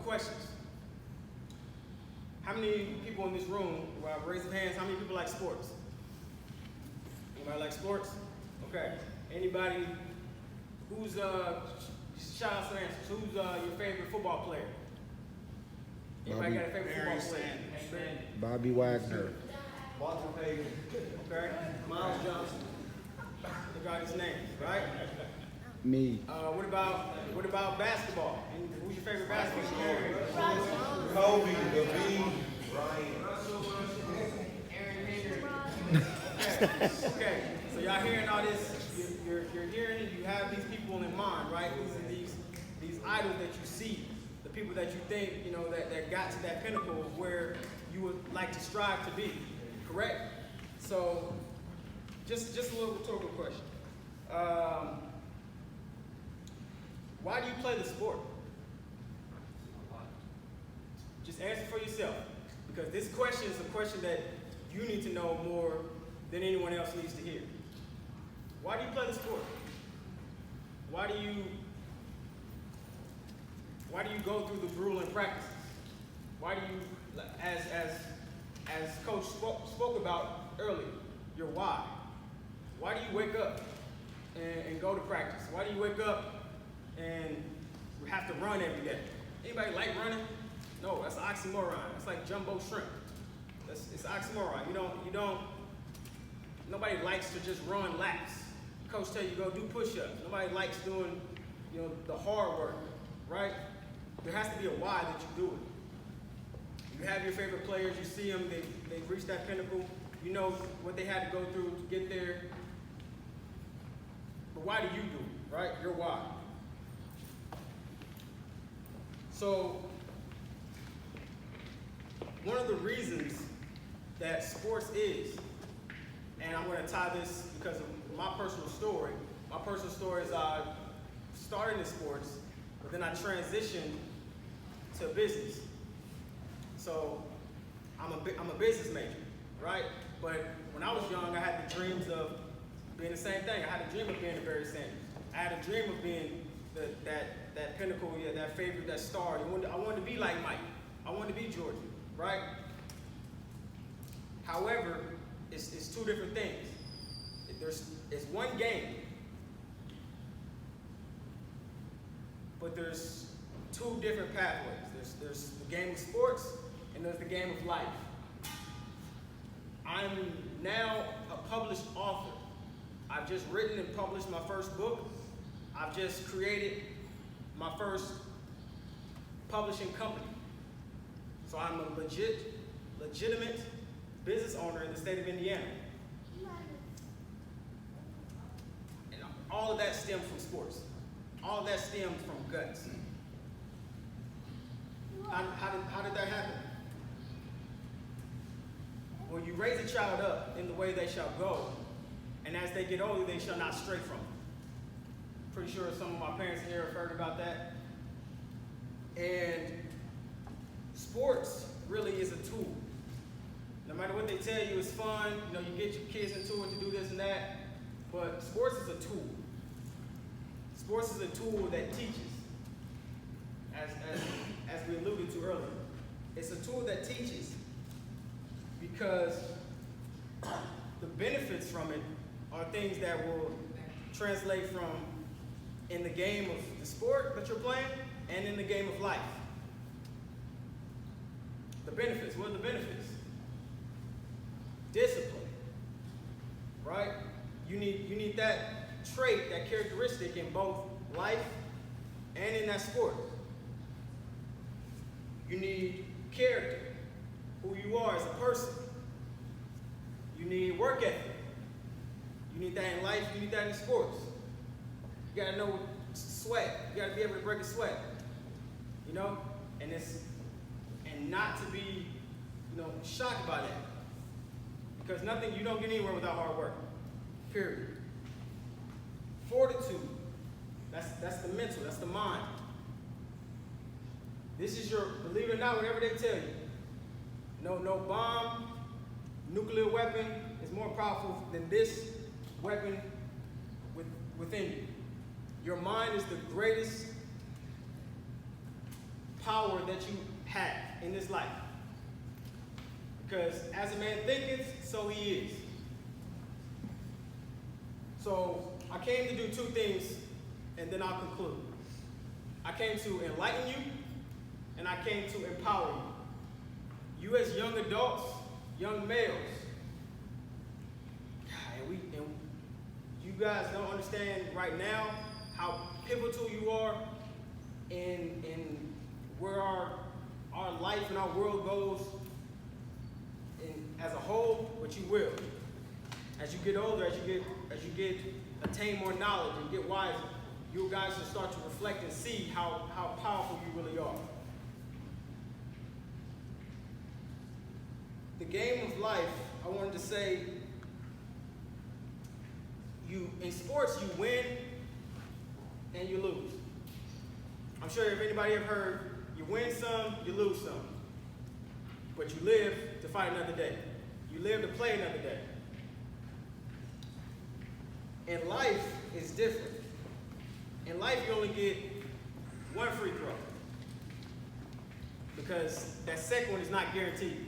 questions. How many people in this room, raise your hands, how many people like sports? Anybody like sports? Okay. Anybody who's, shout out some answers, who's your favorite football player? Anybody got a favorite football player? Bobby Wagner. Walter Payton. Okay. Miles Johnson. Forgot his name, right? Me. What about basketball? And who's your favorite basketball player? Kobe, Levine, Ryan. Okay. So y'all hearing all this? You're hearing it. You have these people in mind, right? These idols that you see, the people that you think that got to that pinnacle of where you would like to strive to be. Correct? So, just a little rhetorical question. Why do you play the sport? Just answer for yourself. Because this question is a question that you need to know more than anyone else needs to hear. Why do you play the sport? Why do you go through the grueling practices? Why do you, as Coach spoke about earlier, your why? Why do you wake up and go to practice? Why do you wake up and have to run every day? Anybody like running? No, that's an oxymoron. It's like jumbo shrimp. It's an oxymoron. Nobody likes to just run laps. Coach tell you go do push-ups. Nobody likes doing, the hard work, right? There has to be a why that you do it. You have your favorite players. You see them. They've reached that pinnacle. You know what they had to go through to get there. But why do you do it, right? Your why. So, one of the reasons that sports is, and I'm going to tie this because of my personal story. My personal story is I started in sports, but then I transitioned to business. So I'm a business major, right? But when I was young, I had the dreams of being the same thing. I had a dream of being the Barry Sanders. I had a dream of being that pinnacle, that favorite, that star. I wanted to be like Mike. I wanted to be Jordan, right? However, it's two different things. It's one game, but there's two different pathways. There's the game of sports and there's the game of life. I'm now a published author. I've just written and published my first book. I've just created my first publishing company. So I'm a legitimate business owner in the state of Indiana. And all of that stems from sports. All of that stems from guts. How did that happen? Well, you raise a child up in the way they shall go, and as they get older, they shall not stray from it. Pretty sure some of my parents here have heard about that. And sports really is a tool. No matter what they tell you, it's fun. You get your kids into it to do this and that. But sports is a tool. Sports is a tool that teaches, as we alluded to earlier. It's a tool that teaches because the benefits from it are things that will translate from in the game of the sport that you're playing and in the game of life. The benefits, what are the benefits? Discipline, right? You need that trait, that characteristic in both life and in that sport. You need character, who you are as a person. You need work ethic. You need that in life, you need that in sports. You gotta know sweat. You gotta be able to break a sweat. And not to be, shocked by that. Because you don't get anywhere without hard work. Period. Fortitude. That's the mental, that's the mind. This is believe it or not, whatever they tell you. No bomb, nuclear weapon is more powerful than this weapon within you. Your mind is the greatest power that you have in this life. Because as a man thinketh, so he is. So I came to do two things, and then I'll conclude. I came to enlighten you, and I came to empower you. You as young adults, young males, and you guys don't understand right now how pivotal you are in where our life and our world goes as a whole, but you will. As you get older, as you attain more knowledge and get wiser, you guys will start to reflect and see how powerful you really are. The game of life, I wanted to say, in sports you win and you lose. I'm sure if anybody ever heard, you win some, you lose some. But you live to fight another day. You live to play another day. And life is different. In life, you only get one free throw. Because that second one is not guaranteed.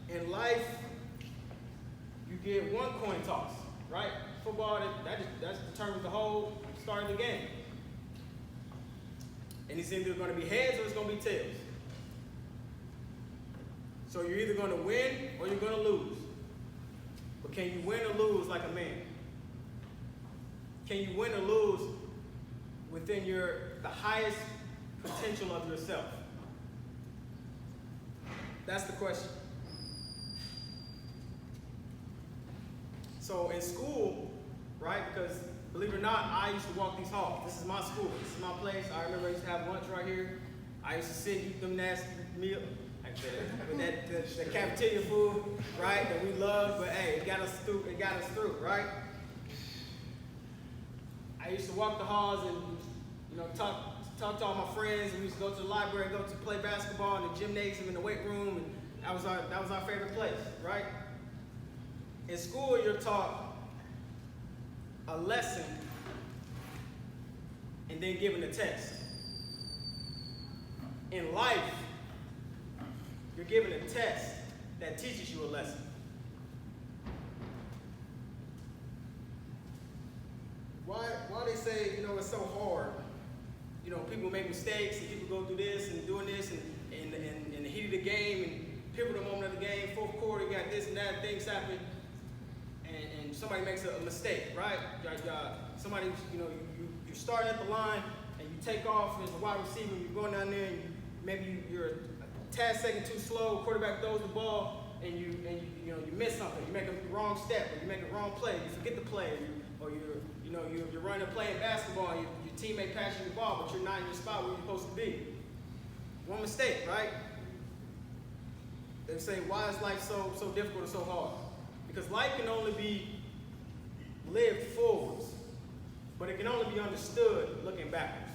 In life, you get one coin toss, right? Football, that determines the whole start of the game. And it's either going to be heads or it's going to be tails. So you're either going to win or you're going to lose. But can you win or lose like a man? Can you win or lose within the highest potential of yourself? That's the question. So in school, right, because believe it or not, I used to walk these halls. This is my school. This is my place. I remember I used to have lunch right here. I used to sit and eat them nasty meal, with the cafeteria food, right, that we love, but hey, it got us through, right? I used to walk the halls and, talk to all my friends, and we used to go to the library, go to play basketball in the gymnasium, in the weight room, and that was our favorite place, right? In school, you're taught a lesson and then given a test. In life, you're given a test that teaches you a lesson. Why they say, it's so hard? People make mistakes and people go through this and doing this and in the heat of the game and pivotal moment of the game, fourth quarter, you got this and that, things happen, and somebody makes a mistake, right? Somebody, you're starting at the line and you take off as a wide receiver, you're going down there and maybe you're a tad second too slow, quarterback throws the ball and you miss something, you make a wrong step, or you make a wrong play, you forget the play, or you're running a play in basketball and your teammate passes you the ball, but you're not in your spot where you're supposed to be. One mistake, right? They say, why is life so difficult or so hard? Because life can only be lived forwards, but it can only be understood looking backwards.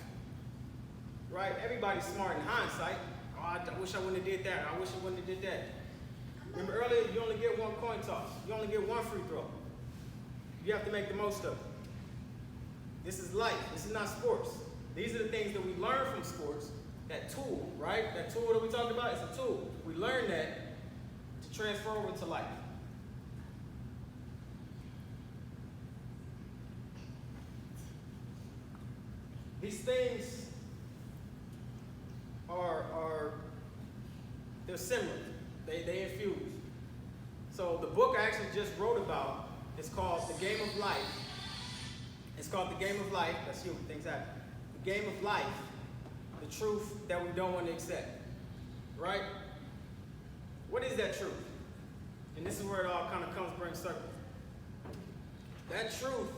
Right? Everybody's smart in hindsight. Oh, I wish I wouldn't have did that. I wish I wouldn't have did that. Remember earlier, you only get one coin toss. You only get one free throw. You have to make the most of it. This is life. This is not sports. These are the things that we learn from sports. That tool, right? That tool that we talked about is a tool. We learn that to transfer over to life. These things they're similar. They infuse. So the book I actually just wrote about is called The Game of Life. It's called The Game of Life. That's you. Things happen. The Game of Life. The truth that we don't want to accept. Right? What is that truth? And this is where it all kind of comes bring circle. That truth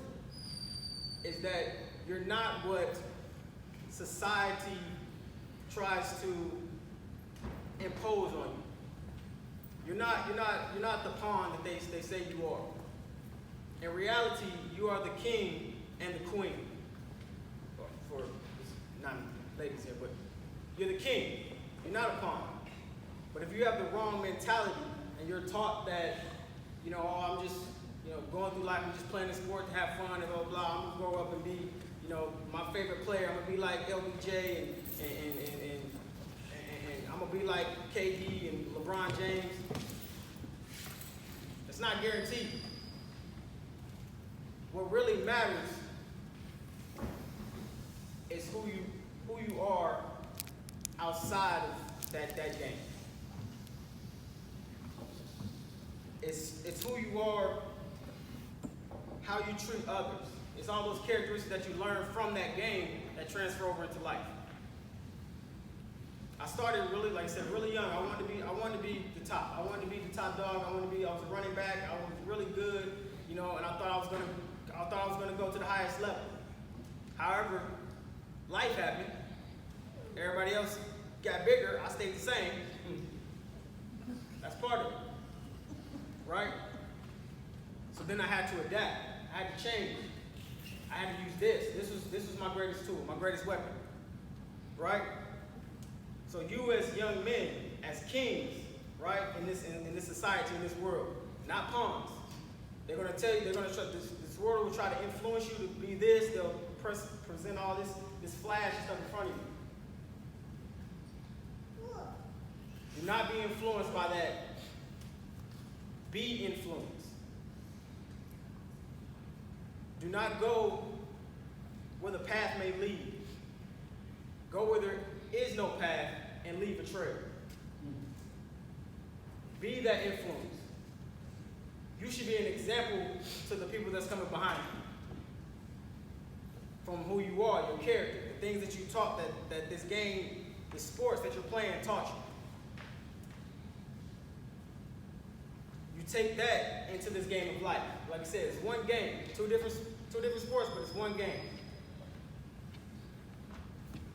is that you're not what society tries to impose on you. You're not the pawn that they say you are. In reality, you are the king and the queen. For not ladies here, but you're the king. You're not a pawn. But if you have the wrong mentality and you're taught that, I'm just, going through life, I'm just playing a sport to have fun and blah, blah, I'm going to grow up and be, my favorite player, I'm gonna be like LBJ and I'm gonna be like KD and LeBron James. It's not guaranteed. What really matters is who you are outside of that game. It's who you are, how you treat others. It's all those characteristics that you learn from that game that transfer over into life. I started really, like I said, really young. I wanted to be the top. I wanted to be the top dog. I was a running back. I was really good, and I thought I was gonna go to the highest level. However, life happened. Everybody else got bigger. I stayed the same. That's part of it, right? So then I had to adapt. I had to change. I had to use this. This was my greatest tool, my greatest weapon, right? So you as young men, as kings, right, in this society, in this world, not pawns. They're gonna tell you, this world will try to influence you to be this. They'll present all this flash stuff in front of you. Do not be influenced by that. Be influenced. Do not go where the path may lead. Go where there is no path and leave a trail. Be that influence. You should be an example to the people that's coming behind you. From who you are, your character, the things that you taught, that this game, the sports that you're playing taught you. You take that into this game of life. Like I said, it's one game, two different sports, but it's one game.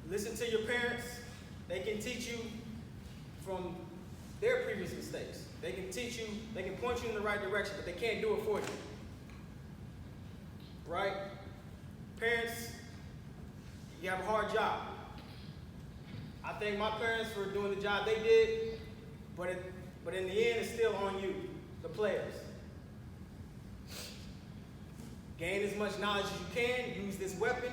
Listen to your parents. They can teach you from their previous mistakes. They can teach you, they can point you in the right direction, but they can't do it for you. Right? Parents, you have a hard job. I thank my parents for doing the job they did, but in the end, it's still on you, the players. Gain as much knowledge as you can. Use this weapon.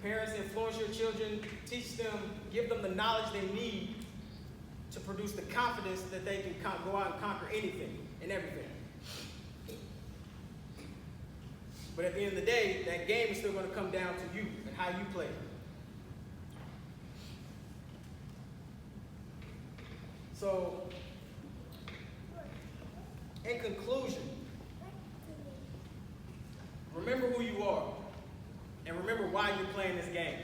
Parents, influence your children. Teach them, give them the knowledge they need to produce the confidence that they can go out and conquer anything and everything. But at the end of the day, that game is still going to come down to you and how you play. So, in conclusion, remember who you are. And remember why you're playing this game.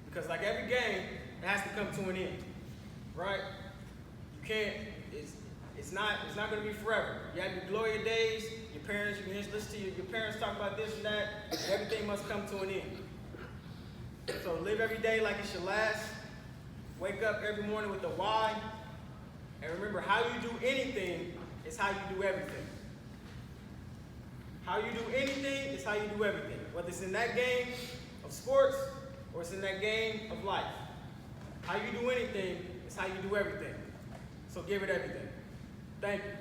Because like every game, it has to come to an end. Right? You can't, it's not going to be forever. You have your glory days, your parents, you can listen to your parents talk about this and that. Everything must come to an end. So live every day like it's your last. Wake up every morning with the why. And remember, how you do anything is how you do everything. How you do anything is how you do everything. Whether it's in that game of sports or it's in that game of life. How you do anything is how you do everything. So give it everything. Thank you.